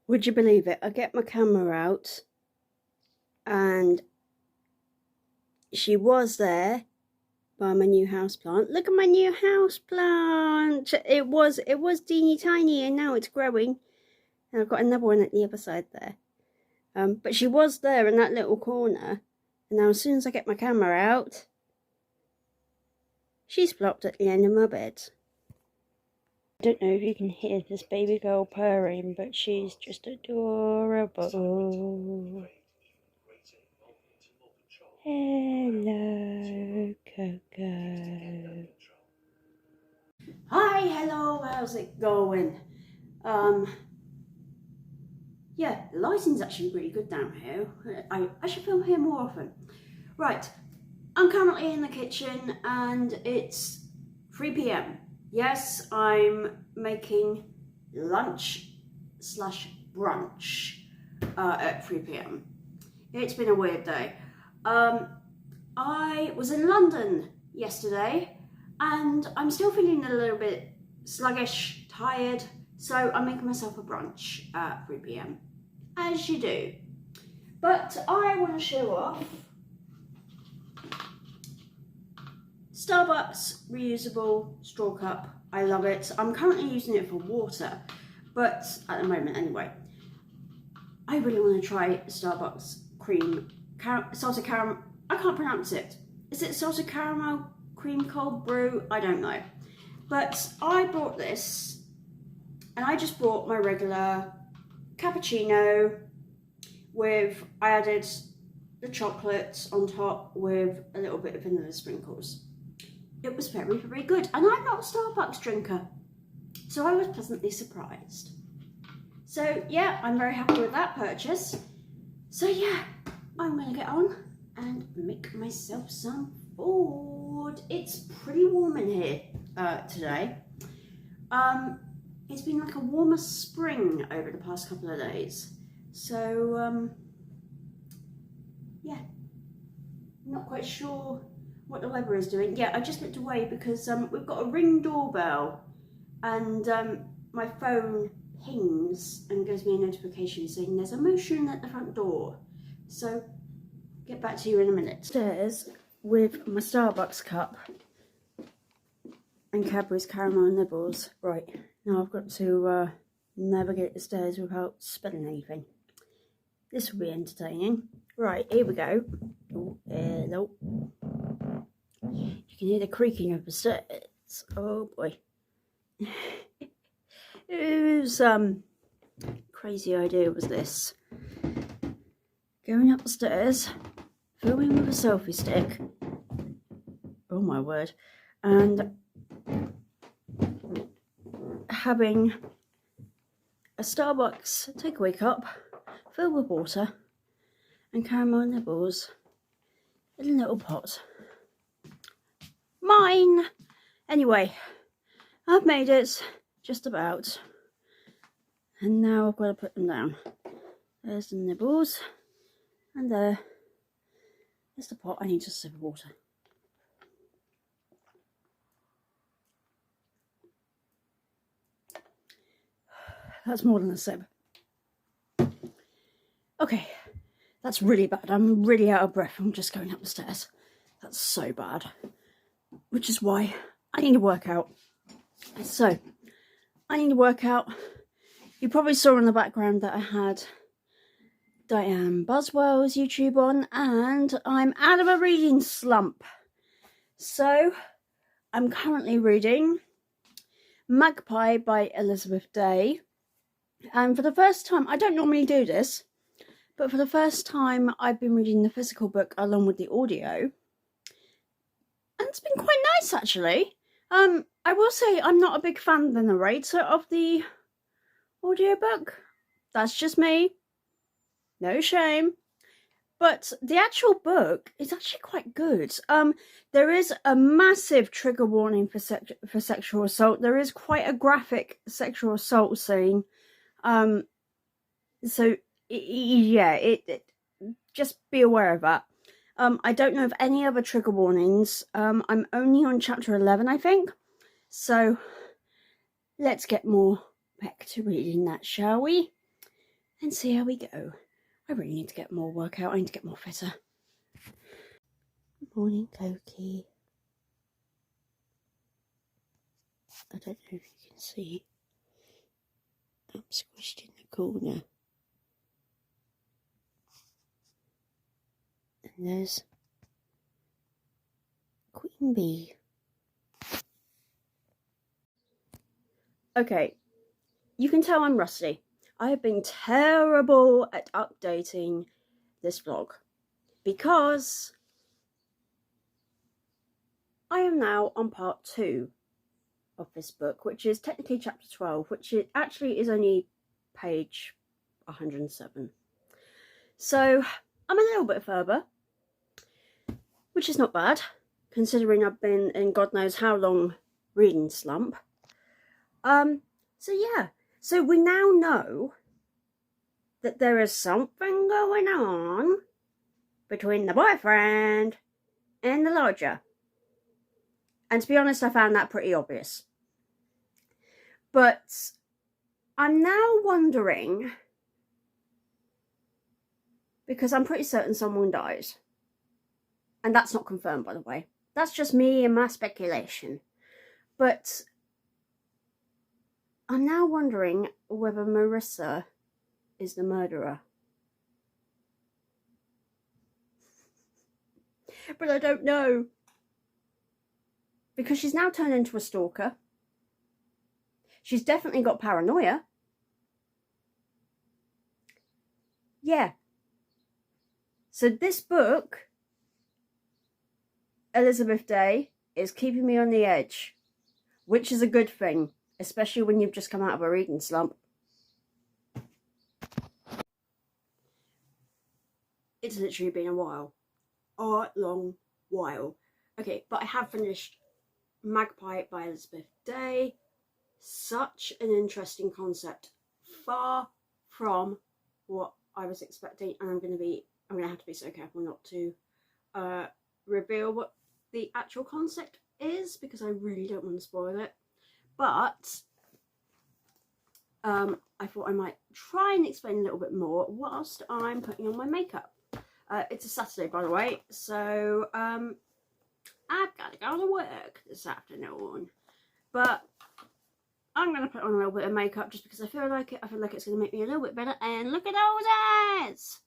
Would you believe it? I get my camera out and she was there by my new houseplant. Look at my new houseplant. It was teeny tiny and now it's growing. And I've got another one at the other side there. But she was there in that little corner. And now as soon as I get my camera out, she's plopped at the end of my bed. I don't know if you can hear this baby girl purring, but she's just adorable. Hello, Coco. Hi, hello, how's it going? Yeah, the lighting's actually really good down here. I should film here more often. Right, I'm currently in the kitchen and it's 3 p.m. Yes, I'm making lunch / brunch at 3 p.m. It's been a weird day. I was in London yesterday and I'm still feeling a little bit sluggish, tired, so I'm making myself a brunch at 3 p.m. as you do. But I want to show off Starbucks reusable straw cup. I love it. I'm currently using it for water, but at the moment anyway. I really want to try Starbucks salted caramel. I can't pronounce it. Is it salted caramel cream cold brew? I don't know. But I bought this, and I just bought my regular cappuccino with, I added the chocolate on top with a little bit of vanilla sprinkles. It was very, very good. And I'm not a Starbucks drinker, so I was pleasantly surprised. So yeah, I'm very happy with that purchase. So yeah, I'm gonna get on and make myself some food. It's pretty warm in here today. It's been like a warmer spring over the past couple of days. So yeah, not quite sure what the weather is doing. Yeah, I just looked away because we've got a Ring doorbell and my phone pings and gives me a notification saying there's a motion at the front door. So get back to you in a minute. Stairs with my Starbucks cup and Cadbury's caramel nibbles. Right, now I've got to navigate the stairs without spilling anything. This will be entertaining. Right, here we go. Oh, hello. You can hear the creaking of the stairs. Oh boy. Whose crazy idea was this? Going up the stairs, filming with a selfie stick. Oh my word. And having a Starbucks takeaway cup filled with water and caramel nibbles in a little pot. Mine! Anyway, I've made it, just about. And now I've got to put them down. There's the nibbles. And there's the pot. I need just a sip of water. That's more than a sip. Okay, that's really bad. I'm really out of breath. I'm just going up the stairs. That's so bad. Which is why I need to work out. So, I need to work out. You probably saw in the background that I had Diane Buswell's YouTube on, and I'm out of a reading slump. So, I'm currently reading Magpie by Elizabeth Day. And for the first time, I don't normally do this, but for the first time, I've been reading the physical book along with the audio. And it's been quite nice, actually. I will say I'm not a big fan of the narrator of the audiobook. That's just me. No shame. But the actual book is actually quite good. There is a massive trigger warning for sexual assault. There is quite a graphic sexual assault scene. So yeah, just be aware of that. I don't know of any other trigger warnings. I'm only on chapter 11, I think. So let's get more back to reading that, shall we? and see how we go. I really need to get more workout. I need to get more fitter. Good morning, Cokie. I don't know if you can see. I'm squished in the corner. And there's Queen Bee. Okay, you can tell I'm rusty. I have been terrible at updating this vlog because I am now on part 2 of this book, which is technically chapter 12, which it actually is only page 107. So I'm a little bit further, which is not bad, considering I've been in God knows how long reading slump. So yeah, so we now know that there is something going on between the boyfriend and the lodger. And to be honest, I found that pretty obvious. But I'm now wondering, because I'm pretty certain someone dies. And that's not confirmed, by the way. That's just me and my speculation. But I'm now wondering whether Marissa is the murderer. But I don't know. Because she's now turned into a stalker. She's definitely got paranoia. Yeah. So this book, Elizabeth Day, is keeping me on the edge. Which is a good thing. Especially when you've just come out of a reading slump. It's literally been a while. A long while. Okay, but I have finished Magpie by Elizabeth Day. Such an interesting concept. Far from what I was expecting. And I'm going to have to be so careful not to reveal what the actual concept is, because I really don't want to spoil it. But I thought I might try and explain a little bit more whilst I'm putting on my makeup. It's a Saturday, by the way, so I've got to go to work this afternoon. But I'm going to put on a little bit of makeup just because I feel like it. I feel like it's going to make me a little bit better. And look at those eyes!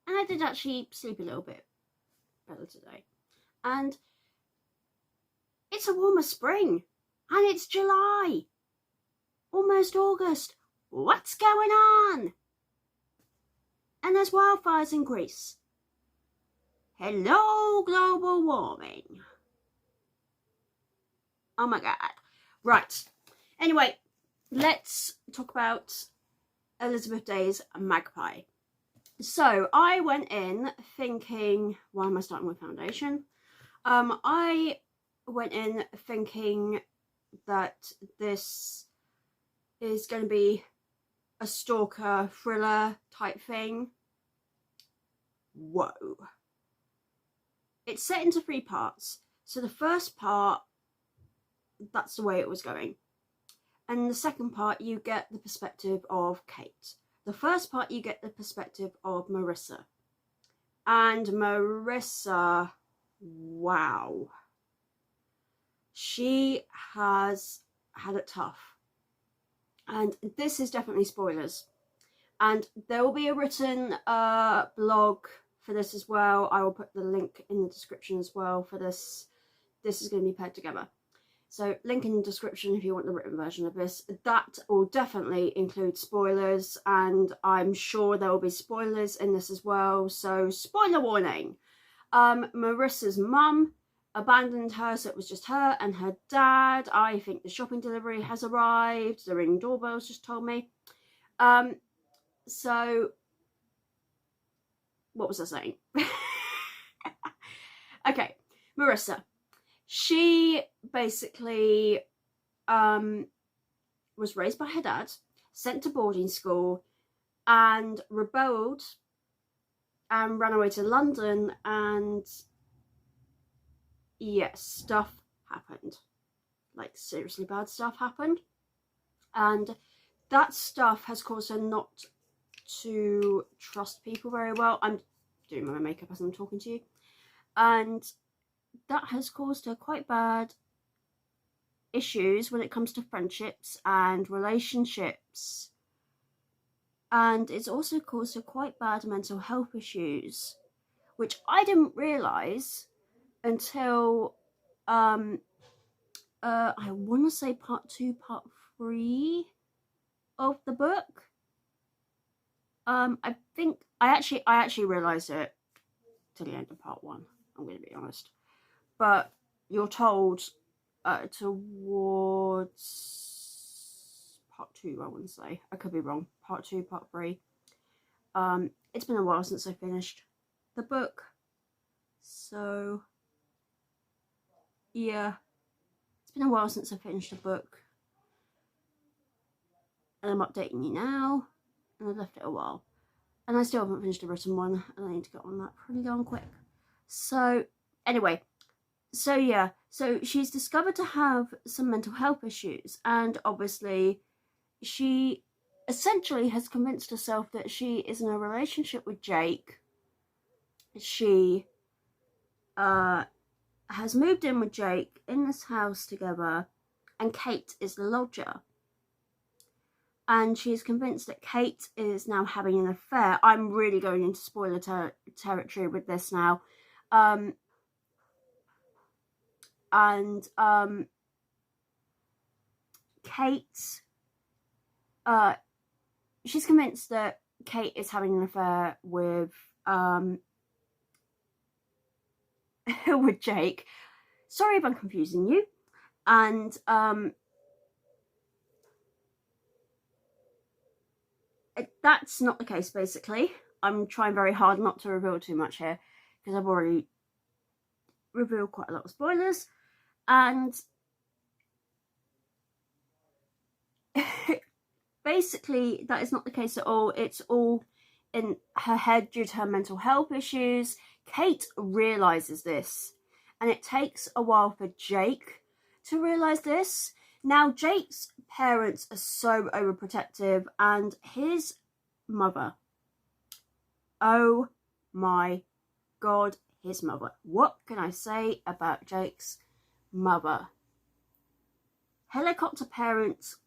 And I did actually sleep a little bit better today. And it's a warmer spring. And it's July. Almost August. What's going on? And there's wildfires in Greece. Hello, global warming. Oh my god. Right. Anyway, let's talk about Elizabeth Day's Magpie. So I went in thinking, why am I starting with foundation? I went in thinking that this is going to be a stalker thriller type thing. Whoa. It's set into 3 parts. So the first part, that's the way it was going. And in the second part, you get the perspective of Kate. The first part, you get the perspective of Marissa. And Marissa, wow. She has had it tough. And this is definitely spoilers. And there will be a written blog for this as well. I will put the link in the description as well for this. This is going to be paired together. So link in the description if you want the written version of this. That will definitely include spoilers, and I'm sure there will be spoilers in this as well. So spoiler warning. Marissa's mum abandoned her, so it was just her and her dad. I think the shopping delivery has arrived. The ring doorbell's just told me. So what was I saying? Okay, Marissa. She basically was raised by her dad, sent to boarding school, and rebelled and ran away to London, and yes, stuff happened. Like, seriously bad stuff happened. And that stuff has caused her not to trust people very well. I'm doing my makeup as I'm talking to you, and that has caused her quite bad issues when it comes to friendships and relationships, and it's also caused her quite bad mental health issues, which I didn't realise until I want to say part 2, part 3 of the book. I think I actually realised it to the end of part 1, I'm going to be honest, but you're told towards part 2, I want to say, I could be wrong, part 2, part 3. It's been a while since I finished the book, so yeah, it's been a while since I finished the book, and I'm updating you now, and I've left it a while, and I still haven't finished the written one, and I need to get on that pretty darn quick. So anyway, so yeah, so she's discovered to have some mental health issues, and obviously she essentially has convinced herself that she is in a relationship with Jake. She has moved in with Jake in this house together, and Kate is the lodger. And she is convinced that Kate is now having an affair. I'm really going into spoiler territory with this now. Kate, she's convinced that Kate is having an affair with with Jake. Sorry if I'm confusing you. And that's not the case, basically. I'm trying very hard not to reveal too much here, because I've already revealed quite a lot of spoilers. And basically, that is not the case at all. It's all in her head due to her mental health issues. Kate realises this, and it takes a while for Jake to realise this. Now, Jake's parents are so overprotective, and his mother, oh my god, his mother. What can I say about Jake's mother? Helicopter parents,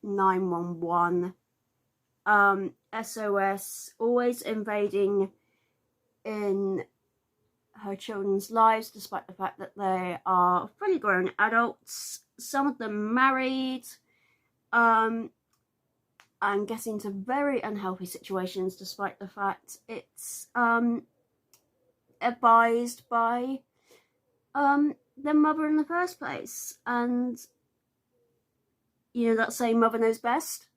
911, SOS, always invading in her children's lives, despite the fact that they are fully grown adults, some of them married, and get into very unhealthy situations, despite the fact it's advised by their mother in the first place. And you know that saying, mother knows best?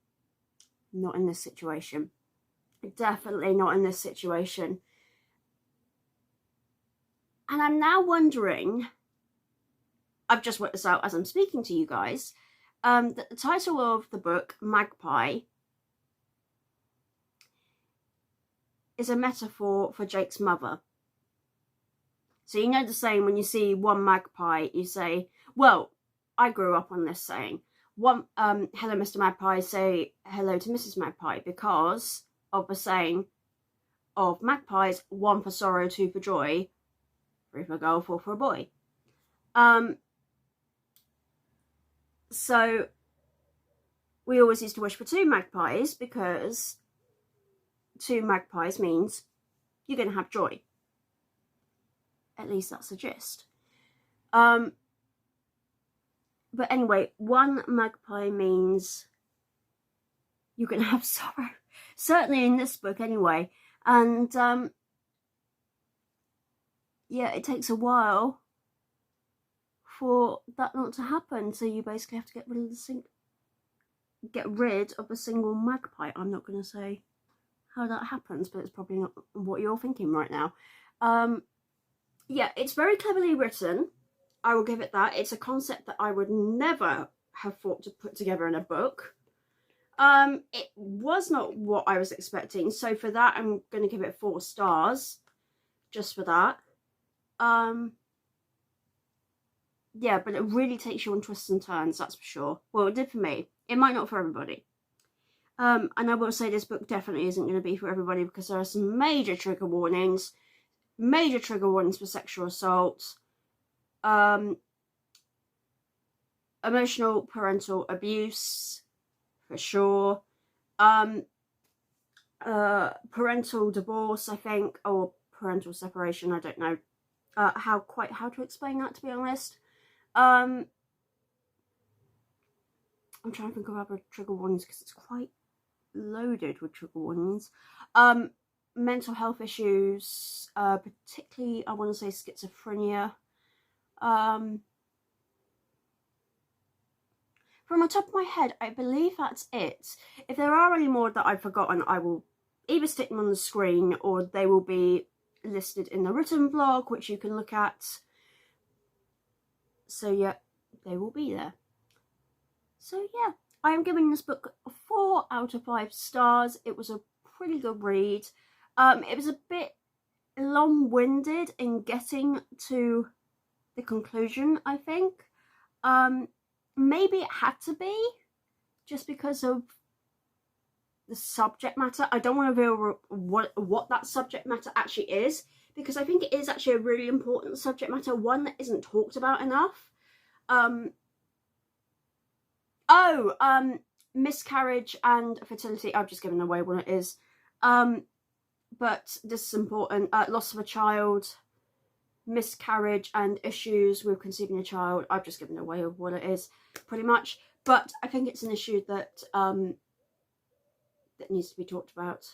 Not in this situation. Definitely not in this situation. And I'm now wondering, I've just worked this out as I'm speaking to you guys, that the title of the book, Magpie, is a metaphor for Jake's mother. So you know the saying, when you see one magpie, you say, well, I grew up on this saying, hello Mr. Magpie, say hello to Mrs. Magpie, because of the saying of magpies, 1 for sorrow, 2 for joy, 3 for a girl, 4 for a boy. So we always used to wish for 2 magpies, because 2 magpies means you're going to have joy. At least that's the gist. But anyway, 1 magpie means you're going to have sorrow. Certainly in this book anyway. And yeah, it takes a while for that not to happen. So you basically have to get rid of a single magpie. I'm not going to say how that happens, but it's probably not what you're thinking right now. Yeah, it's very cleverly written. I will give it that. It's a concept that I would never have thought to put together in a book. It was not what I was expecting. So for that, I'm going to give it 4 stars. Just for that. Yeah, but it really takes you on twists and turns, that's for sure. Well, it did for me. It might not for everybody. And I will say this book definitely isn't going to be for everybody, because there are some major trigger warnings for sexual assault, emotional parental abuse, for sure, parental divorce, I think, or parental separation, I don't know how to explain that, to be honest. I'm trying to think of other trigger warnings, because it's quite loaded with trigger warnings. Mental health issues, particularly I want to say schizophrenia. From the top of my head, I believe that's it. If there are any more that I've forgotten, I will either stick them on the screen, or they will be listed in the written blog, which you can look at. So yeah, they will be there. So yeah, I am giving this book 4 out of 5 stars. It was a pretty good read. It was a bit long-winded in getting to the conclusion, I think. Maybe it had to be, just because of the subject matter. I don't want to reveal what that subject matter actually is, because I think it is actually a really important subject matter, one that isn't talked about enough. Miscarriage and fertility. I've just given away what it is. But this is important. Loss of a child, miscarriage, and issues with conceiving a child. I've just given away what it is, pretty much. But I think it's an issue that that needs to be talked about.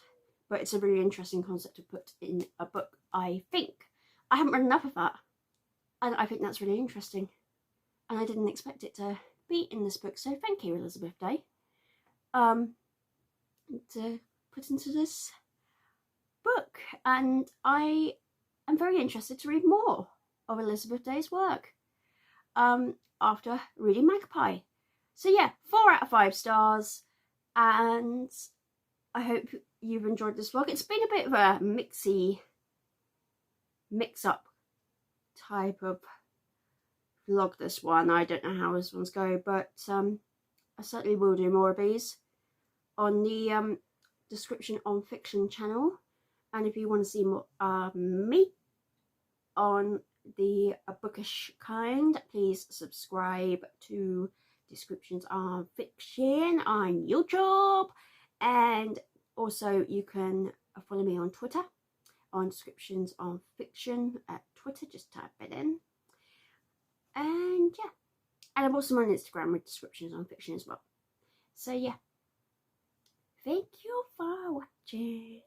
But it's a really interesting concept to put in a book, I think. I haven't read enough of that, and I think that's really interesting. And I didn't expect it to be in this book, so thank you, Elizabeth Day, to put into this book. And I am very interested to read more of Elizabeth Day's work after reading Magpie. So yeah, 4 out of 5 stars, and I hope you've enjoyed this vlog. It's been a bit of a mix-up type of vlog, this one. I don't know how this one's go, but I certainly will do more of these on the Description on Fiction channel. And if you want to see more me on the bookish kind, please subscribe to Descriptions on Fiction on YouTube. And also you can follow me on Twitter on Descriptions on Fiction at Twitter. Just type it in. And yeah, and I'm also on Instagram with Descriptions on Fiction as well. So yeah, thank you for watching.